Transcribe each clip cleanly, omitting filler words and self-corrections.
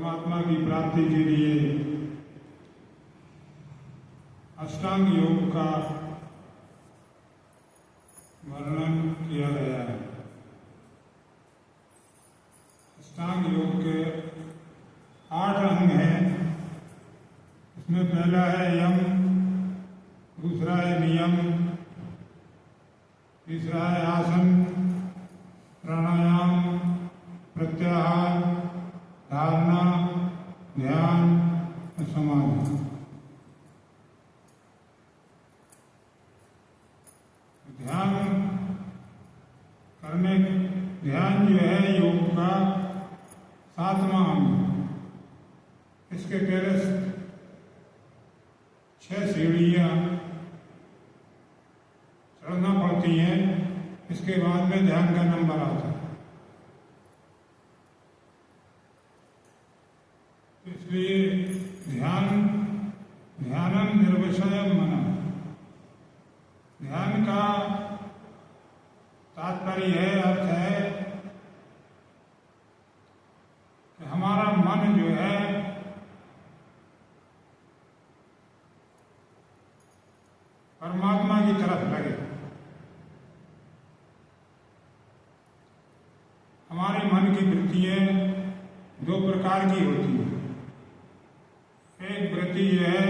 परमात्मा की प्राप्ति के लिए अष्टांग योग का वर्णन किया गया है। अष्टांग योग के 8 अंग हैं। इसमें पहला है यम, दूसरा है नियम, तीसरा है आसन, प्राणायाम, प्रत्याहार, धारणा, ध्यान और समाधि। ध्यान जो है योग का 7वां अंग। इसके पहले 6 सीढ़ियां चढ़ना पड़ती हैं, इसके बाद में ध्यान का नंबर आता है। इसलिए ध्यानम निर्विषयम मनः, ध्यान का तात्पर्य है, अर्थ है कि हमारा मन जो है परमात्मा की तरफ लगे। हमारे मन की वृत्तियां 2 प्रकार की होती हैं। एक वृत्ति जो है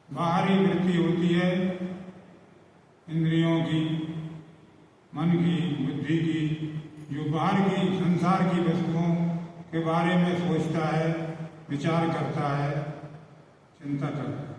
बाहरी वृत्ति होती है, इंद्रियों की, मन की, बुद्धि की, जो बाहर की संसार की वस्तुओं के बारे में सोचता है, विचार करता है, चिंता करता है।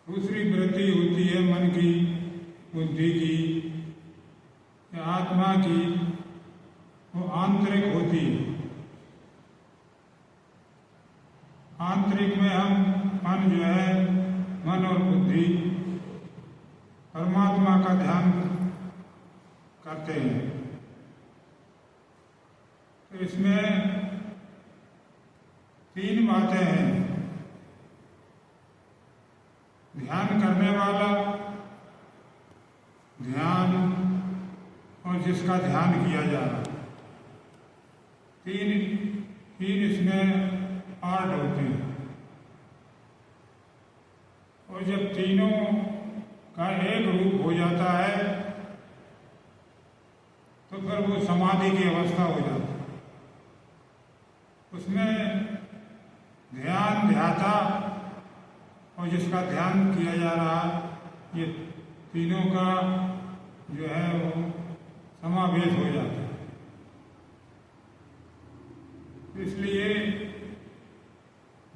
दूसरी वृत्ति होती है मन की, बुद्धि की या आत्मा की, वो आंतरिक होती है। आंतरिक में हम मन जो है, मन और बुद्धि परमात्मा का ध्यान करते हैं। तो इसमें 3 बातें हैं। ध्यान करने वाला, ध्यान और जिसका ध्यान किया जा रहा है। 3 इसमें पार्ट होते हैं। और जब तीनों का एक रूप हो जाता है तो फिर वो समाधि की अवस्था हो जाती है। उसमें ध्यान, ध्याता और जिसका ध्यान किया जा रहा, ये तीनों का जो है वो समावेश हो जाता है। इसलिए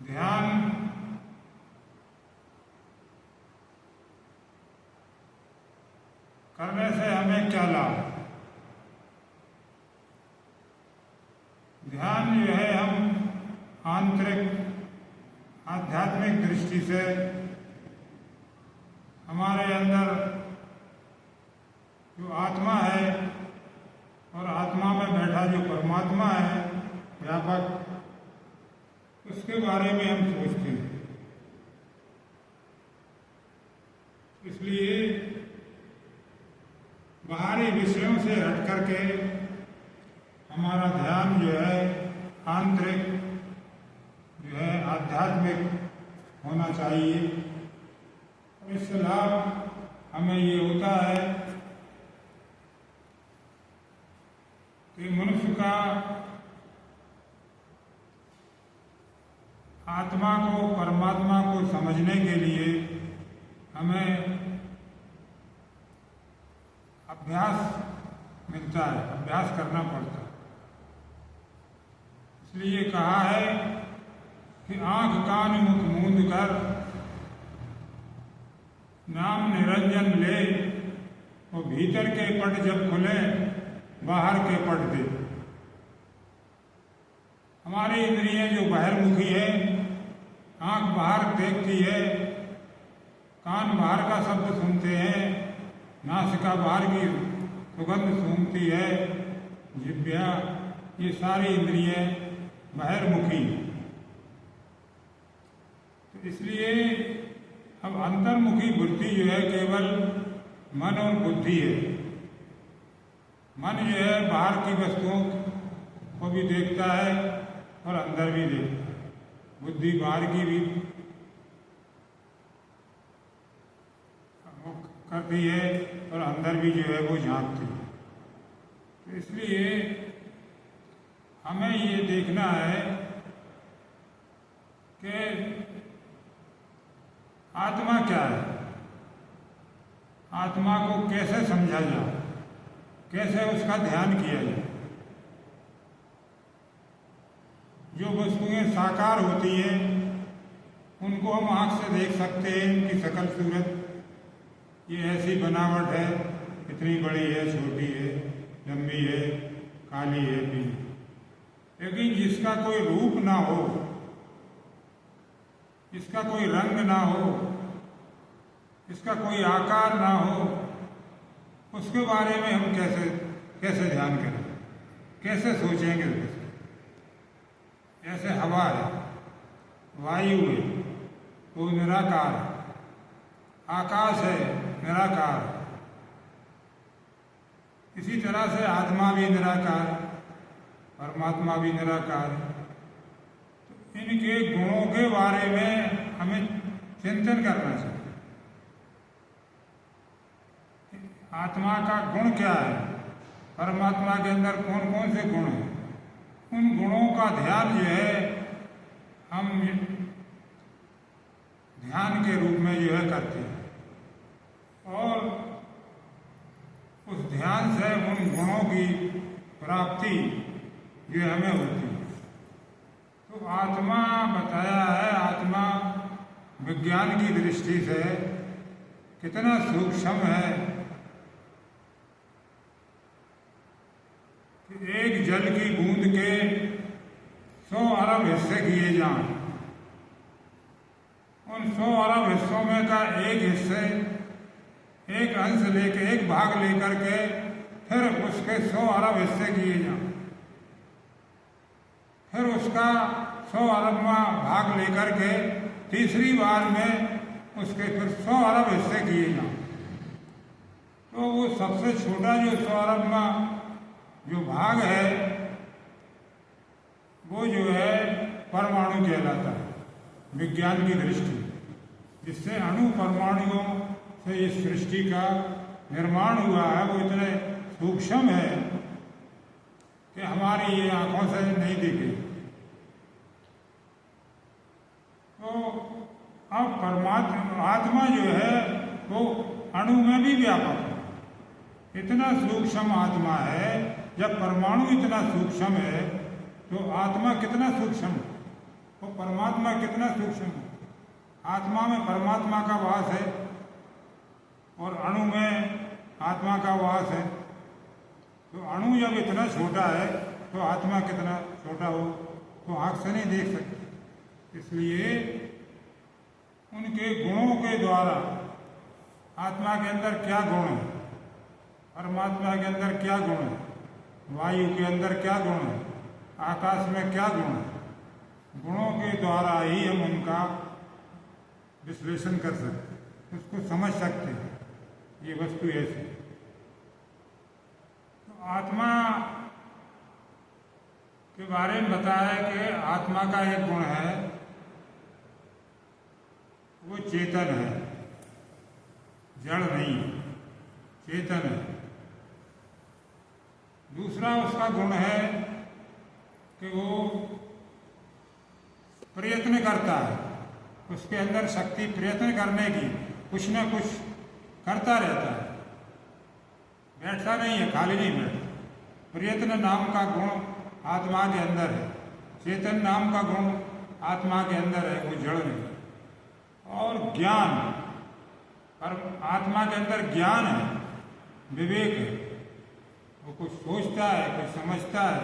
ध्यान करने से हमें क्या लाभ? ध्यान जो है हम आंतरिक आध्यात्मिक दृष्टि से हमारे अंदर जो आत्मा है और आत्मा में बैठा जो परमात्मा है व्यापक, उसके बारे में हम सोचते हैं। इसलिए बाहरी विषयों से हट करके हमारा ध्यान जो है आंतरिक जो है आध्यात्मिक होना चाहिए। और इससे लाभ हमें ये होता है कि मनुष्य का आत्मा को, परमात्मा को समझने के लिए हमें अभ्यास मिलता है, अभ्यास करना पड़ता है। इसलिए कहा है कि आंख कान मुख मूंद कर नाम निरंजन ले, वो भीतर के पट जब खुले बाहर के पट दे। हमारी इंद्रियां जो बाहरमुखी है, आंख बाहर देखती है, कान बाहर का शब्द सुनते हैं, नासिका बाहर की सुगंध सूंघती है, जिह्वा, ये सारी इंद्रियां बाहरमुखी। तो इसलिए अब अंतर्मुखी वृत्ति जो है केवल मन और बुद्धि है। मन जो है बाहर की वस्तुओं को भी देखता है और अंदर भी देखता है। बुद्धि बाहर की भी करती है और अंदर भी जो है वो झांकती है। तो इसलिए हमें ये देखना है कि आत्मा क्या है, आत्मा को कैसे समझा जाए, कैसे उसका ध्यान किया जाए। जो वस्तुएं साकार होती हैं उनको हम आँख से देख सकते हैं, इनकी शकल सूरत, ये ऐसी बनावट है, इतनी बड़ी है, छोटी है, लंबी है, काली है, पीली। लेकिन जिसका कोई रूप ना हो, इसका कोई रंग ना हो, इसका कोई आकार ना हो, उसके बारे में हम कैसे ध्यान करें, कैसे सोचेंगे। जैसे हवा है, वायु है, वो निराकार है, आकाश है, निराकार है। इसी तरह से आत्मा भी निराकार है, परमात्मा भी निराकार है। तो इनके गुणों के बारे में हमें चिंतन करना चाहिए। आत्मा का गुण क्या है, परमात्मा के अंदर कौन कौन से गुण हैं, उन गुणों का ध्यान जो है हम ध्यान के रूप में जो है करते हैं, और उस ध्यान से उन गुणों की प्राप्ति जो हमें होती है। तो आत्मा बताया है, आत्मा विज्ञान की दृष्टि से कितना सूक्ष्म है कि एक जल की बूंद के 100 अरब हिस्से किए जाएं, उन 100 अरब हिस्सों में का एक हिस्से, एक अंश लेके, एक भाग लेकर के फिर उसके 100 अरब हिस्से किए जाएं, फिर उसका 100 अरबवां भाग लेकर के तीसरी बार में उसके फिर 100 अरब हिस्से किए जाएं। तो वो सबसे छोटा जो 100 अरबवां जो भाग है वो जो है परमाणु कहलाता है विज्ञान की दृष्टि। जिससे अणु परमाणुओं से इस सृष्टि का निर्माण हुआ है, वो इतने सूक्ष्म है कि हमारी ये आंखों से नहीं दिखे। तो अब परमात्मा आत्मा जो है वो अणु में भी व्यापक है, इतना सूक्ष्म आत्मा है। जब परमाणु इतना सूक्ष्म है तो आत्मा कितना सूक्ष्म है, वो परमात्मा कितना सूक्ष्म है। आत्मा में परमात्मा का वास है और अणु में आत्मा का वास है। तो अणु जब इतना छोटा है तो आत्मा कितना छोटा हो, तो आँख से नहीं देख सकते। इसलिए उनके गुणों के द्वारा आत्मा के अंदर क्या गुण है, परमात्मा के अंदर क्या गुण है, वायु के अंदर क्या गुण है, आकाश में क्या गुण है, गुणों के द्वारा ही हम उनका विश्लेषण कर सकते हैं, उसको समझ सकते हैं। ये वस्तु ऐसी। तो आत्मा के बारे में बताया कि आत्मा का एक गुण है, वो चेतन है, जड़ नहीं, चेतन है। दूसरा उसका गुण है कि वो प्रयत्न करता है, उसके अंदर शक्ति प्रयत्न करने की, कुछ न कुछ करता रहता है, बैठता नहीं है, खाली नहीं बैठता। प्रयत्न नाम का गुण आत्मा के अंदर है, चेतन नाम का गुण आत्मा के अंदर है, वो जड़ नहीं। और ज्ञान, पर आत्मा के अंदर ज्ञान है, विवेक है, वो कुछ सोचता है, कुछ समझता है,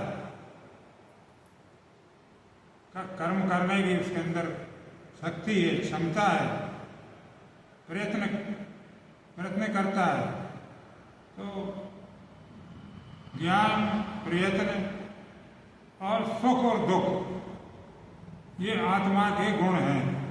का कर्म करने की उसके अंदर शक्ति है, क्षमता है, प्रयत्न करता है। तो ज्ञान, प्रयत्न और सुख और दुख, ये आत्मा के गुण हैं।